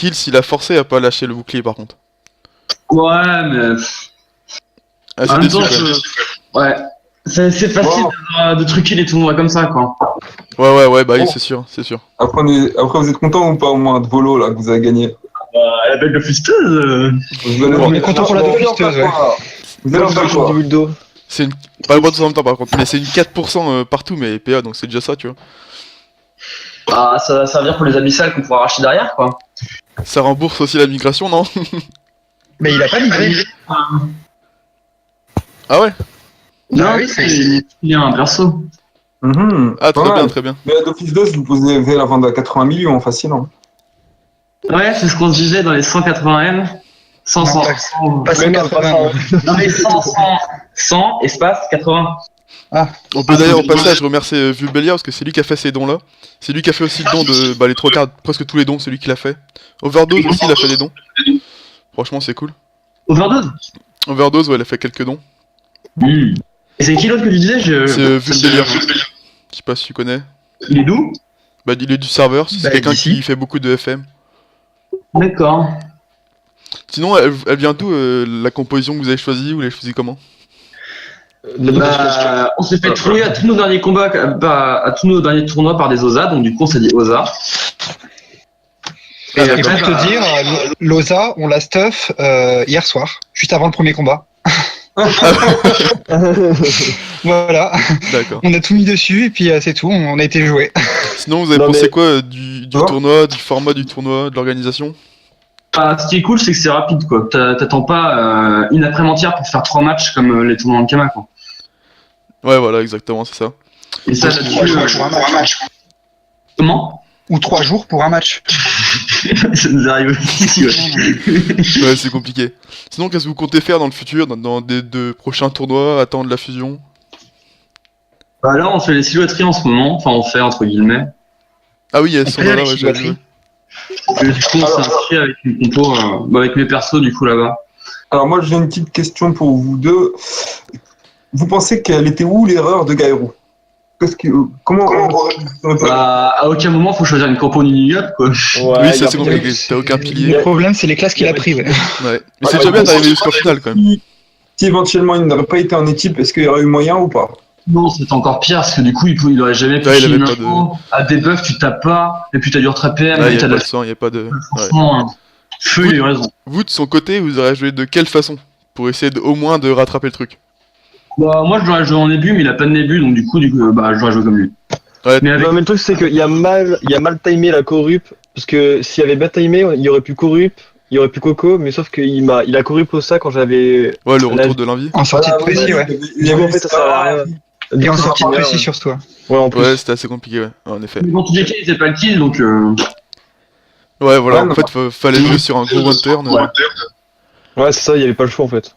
Kills, il a forcé à pas lâcher le bouclier par contre. Ouais, mais. Ah, En c'est même déçu temps, quand même. ouais. C'est facile de truquer les tournois comme ça, quoi. Ouais, bah oui, Bon. c'est sûr, c'est sûr. Après, vous êtes content ou pas au moins de Volo là que vous avez gagné? La belle de fusteuse. Vous allez On est content pour la vous allez en fusteuse, faire quoi? Vous allez en faire quoi? C'est une... Pas le droit de temps en même temps par contre, mais c'est une 4% partout, mais PA, donc c'est déjà ça, tu vois. Ah, ça va servir pour les abyssales qu'on pourra arracher derrière, quoi. Ça rembourse aussi la migration, non? Mais il a pas migré. Ah ouais? Bah Non, oui, il y a un perso. Ah, Pas très bien, mal. très bien. Mais d'Office 2, vous pouvez la vendre à 80 millions, facile. Hein. Ouais, c'est ce qu'on se disait dans les 180 M. 100, Non, 100, pas- 100. Pas 180. Non, mais 100, espace, 80. On peut d'ailleurs au passage remercier Vulbelia parce que c'est lui qui a fait ces dons là. C'est lui qui a fait aussi le don de les 3 quarts, presque tous les dons, c'est lui qui l'a fait. Overdose aussi, il a fait des dons. Franchement, c'est cool. Overdose. Overdose, ouais, il a fait quelques dons. Et c'est qui l'autre que tu disais C'est Vulbelia. Je sais pas si tu connais. Il est d'où? Bah, il est du serveur, c'est Bah, quelqu'un d'ici. qui fait beaucoup de FM. D'accord. Sinon, elle vient d'où la composition que vous avez choisie? Vous l'avez choisie comment? Bah, on s'est fait trouiller à tous nos derniers combats, à tous nos derniers tournois par des OSA, donc du coup on s'est dit OSA. Et pour après, te dire, l'OSA, on l'a stuff hier soir, juste avant le premier combat. Voilà, D'accord. on a tout mis dessus et puis c'est tout, on a été joué. Sinon, vous avez pensé quoi du tournoi, du format du tournoi, de l'organisation? ce qui est cool, c'est que c'est rapide, quoi. T'attends pas une après-midi entière pour faire 3 matchs comme les tournois de Kama, quoi. Ouais, voilà, exactement, c'est ça. Et ça, là-dessus, pour un match. comment? Ou 3 jours pour un match. Ça nous arrive aussi, ouais. Ouais, c'est compliqué. Sinon, qu'est-ce que vous comptez faire dans le futur, dans des prochains tournois, attendre la fusion? Bah là, on fait les silhouetteries en ce moment, enfin on fait entre guillemets. Ah oui, elles sont fait là, les ouais, j'ai vu. Ouais. Et du coup, on s'est inscrit avec une compo, avec mes persos du coup là-bas. Alors moi, j'ai une petite question pour vous deux. Vous pensez qu'elle était où l'erreur de Gairo? Comment Bah, à aucun moment, faut choisir une compo Niniot, quoi. Oui, c'est assez compliqué, t'as aucun Le pilier. problème, c'est les classes qu'il a pris. Ouais. Ouais. Mais c'est déjà bien d'arriver jusqu'au final quand même. Si éventuellement il n'aurait pas été en équipe, est-ce qu'il y aurait eu moyen ou pas? Non, c'est encore pire, parce que du coup, il aurait jamais pu Ouais, il filer avait une pas info. À debuff, tu tapes pas, et puis t'as du retrait PM, Là, et il y t'as a de pas la... de sang, il y a pas de... Ouais. Franchement, Feu, il a eu raison. Vous, de son côté, vous aurez joué de quelle façon? Pour essayer au moins de rattraper le truc. Bah, moi, je l'aurais joué en début, mais il a pas de début, donc du coup, bah, je l'aurais joué comme lui. Ouais. Mais avec... Non, mais le truc, c'est qu'il y a mal timé la corrup, parce que s'il y avait bien timé, il y aurait pu corrup, il y aurait pu Coco, mais sauf qu'il a corrup au ça quand j'avais... Ouais, le retour de l'envie. En sortie de précis, ouais. Il y avait en fait, ça sert à rien. Et en sortie de précis sur toi. Ouais, en plus. Ouais, c'était assez compliqué, ouais, en effet. Mais dans tous les cas, il était pas le kill, donc... Ouais, voilà, Ouais, en non. fait, fallait jouer sur un gros one turn. Ouais, c'est ça, il y avait pas le choix, en fait.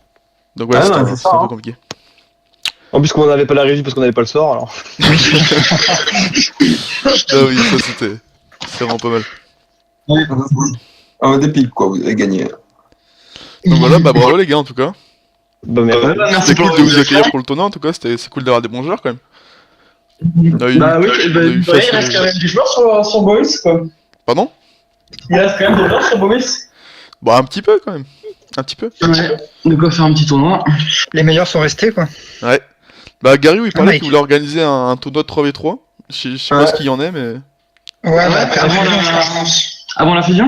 Donc ouais, Ah, c'était non, un c'est ça, peu hein. compliqué. En plus, comme on n'avait pas la régie parce qu'on n'avait pas le sort, alors... Ah oui, ça c'était... C'est vraiment pas mal. Des pics, quoi, vous avez gagné. Donc voilà, bah bravo les gars en tout cas. Bah, mais... merci C'était pour cool de vous accueillir pour le tournoi en tout cas, c'est cool d'avoir des bons joueurs quand même. On a eu- Bah oui, on a eu il face- reste quand même des joueurs sur Boris, quoi. Pardon? Il reste quand même des joueurs sur Boris. Bah un petit peu quand même. Un petit peu. Ouais, de quoi faire un petit tournoi. Les meilleurs sont restés, quoi. Ouais. Bah Gary, il parlait Mike. qu'il voulait organiser un tournoi de 3v3. Je sais pas Ouais. ce qu'il y en est, mais... Ouais, mais après, avant, fusion, la... je pense. avant la fusion?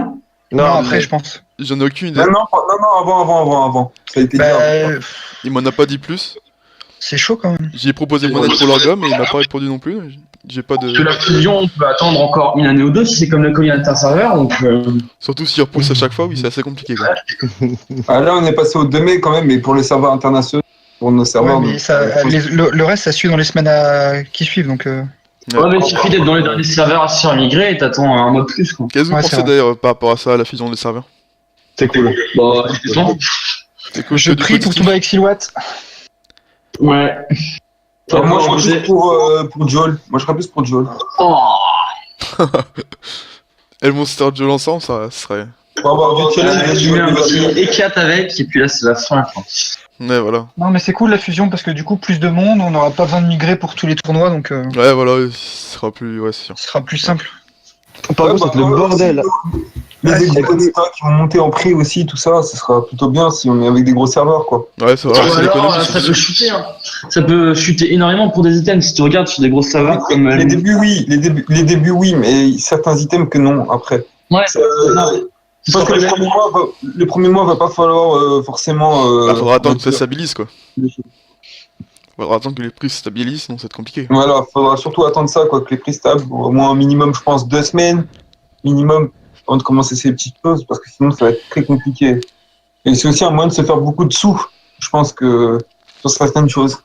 Non, Non, après, je pense. J'en ai aucune idée. Non, avant. Ça a été dit Bah, avant. Il m'en a pas dit plus. c'est chaud quand même. J'ai proposé mon aide pour leur gomme et il m'a pas répondu non plus. J'ai pas Parce que de... la fusion, on peut attendre encore une année ou deux si c'est comme le colis interserveur, donc... Surtout s'il repousse à chaque fois, oui, c'est assez compliqué quoi. Ah, là, on est passé au 2 mai quand même, mais pour les serveurs internationaux, pour nos serveurs. Ouais, mais donc, ça, le reste, ça suit dans les semaines qui suivent, donc... Ouais, mais il suffit d'être dans les derniers serveurs à se faire migrer et t'attends un mois de plus, quoi. Qu'est-ce que vous Ouais, c'est pensez vrai. d'ailleurs par rapport à ça, à la fusion des serveurs? C'est cool. Bon, c'est bon. C'est cool, Je que du prie pour positif. tomber avec Silhouette. Ouais. moi, je serais plus pour Joel. Moi, je serais plus pour Joel. Oh. Et le Monster Duel ensemble, ça serait... Pour avoir du challenge, Tu mets un petit éclate avec, et puis là, c'est la fin, quoi. Ouais, voilà. Non, mais c'est cool la fusion parce que du coup, plus de monde, on n'aura pas besoin de migrer pour tous les tournois, donc Ouais, voilà, ce sera plus... Ouais, c'est sûr. ce sera plus simple. Par contre, c'est le bordel. Les Ah, exos, etc., qui vont monter en prix aussi, tout ça, ce sera plutôt bien si on est avec des gros serveurs, quoi. Ouais, c'est Ou vrai, c'est alors, l'économie. ça peut chuter, hein. Ça peut chuter énormément pour des items. Si tu regardes sur des grosses serveurs comme. Les débuts, oui, les débuts, mais certains items que non, après. Ouais, Ça- non, ce Parce sera que pas les premiers mois, va pas falloir forcément. Bah, faudra attendre que ça mettre- stabilise, quoi. Faudra attendre que les prix se stabilisent, sinon ça va être compliqué. Voilà, faudra surtout attendre ça, quoi, que les prix stables, au moins un minimum, je pense, 2 semaines, minimum, avant de commencer ces petites choses, parce que sinon, ça va être très compliqué. Et c'est aussi un moyen de se faire beaucoup de sous, je pense que, sur certaines choses.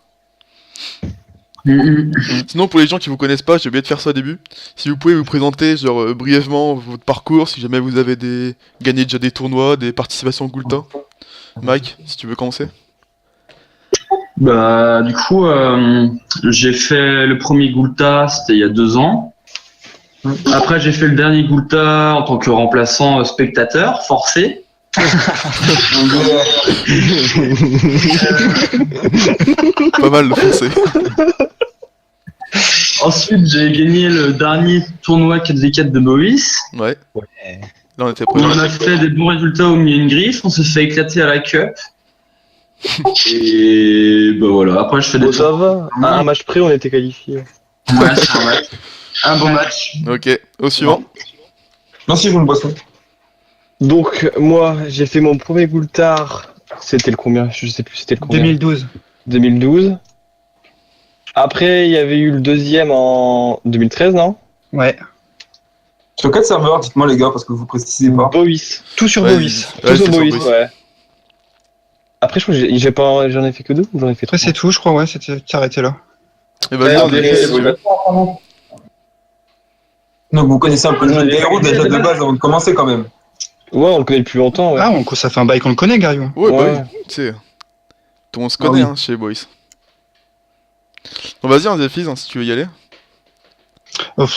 Sinon, pour les gens qui vous connaissent pas, j'ai oublié de faire ça au début. Si vous pouvez vous présenter, genre, brièvement votre parcours, si jamais vous avez gagné déjà des tournois, des participations au Gulta. Mike, si tu veux commencer. Bah, du coup, j'ai fait le premier Gulta, c'était il y a 2 ans. Après, j'ai fait le dernier Gulta en tant que remplaçant spectateur, forcé. Pas mal le français. Ensuite, j'ai gagné le dernier tournoi 4v4 de Bovis. Ouais. Là, on était On prêts. a fait des bons résultats au milieu d'une griffe, on s'est fait éclater à la cup. Et bah voilà, après je fais des Bon, ça va. À un match près, on était qualifiés. Ouais, c'est un match. Un bon match. Ok, au suivant. Non, si je veux une boisson. Donc, moi, j'ai fait mon premier Goultard. C'était le combien? Je sais plus, c'était le combien? 2012. 2012. Après, il y avait eu le deuxième en 2013, non? Ouais. Sur quel serveur, dites-moi, les gars, parce que vous précisez pas. Bovis. Tout sur Ouais, Bovis. ouais, Tous c'est au sur Bovis, Bovis. ouais. Après, je crois que j'en ai fait que 2 ou j'en ai fait 3? Après, c'est tout, je crois, ouais, c'était arrêté là. Et vas-y, Ouais, on on est- est- si tu veux. Donc, vous connaissez un peu le jeu de Gairo déjà de base avant de commencer, quand même. Ouais, on le connaît depuis longtemps, ouais. Ah, ça fait un bail qu'on le connaît, Gario. Ouais, bah Ouais. oui, tu sais. Tout le monde se Ah connaît, oui. hein, chez les boys. Bon, vas-y, Zephyr, hein, si tu veux y aller.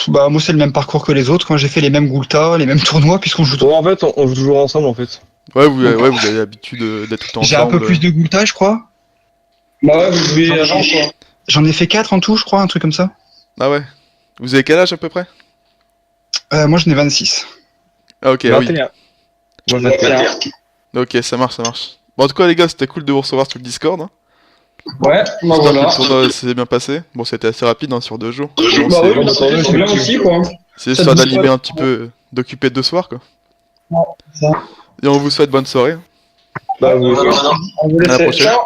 Bah, moi, c'est le même parcours que les autres. Quand j'ai fait les mêmes Gulta, les mêmes tournois, puisqu'on joue. Bon, en fait, on joue toujours ensemble, en fait. Ouais, vous avez l'habitude d'être tout le temps J'ai un peu ensemble. plus de Gulta, je crois. Bah ouais, vous jouez avant quoi. J'en ai fait 4 en tout, je crois, un truc comme ça. Ah ouais. Vous avez quel âge à peu près? Moi, j'en ai 26. Ah ok, ah oui. 21. Moi, 21. Ok, ça marche, ça marche. Bon, en tout cas, les gars, c'était cool de vous recevoir sur le Discord. Hein. Ouais, bah J'espère voilà. que le tournoi s'est bien passé. Bon, c'était assez rapide, hein, sur 2 jours. Bon, Bah c'est oui, c'est bien aussi quoi. c'est ça histoire te d'animer souhaite. un petit peu, d'occuper 2 soirs, quoi. ça. Et on vous souhaite bonne soirée. Bah, vous aussi. On vous À la laisse. prochaine. Ciao.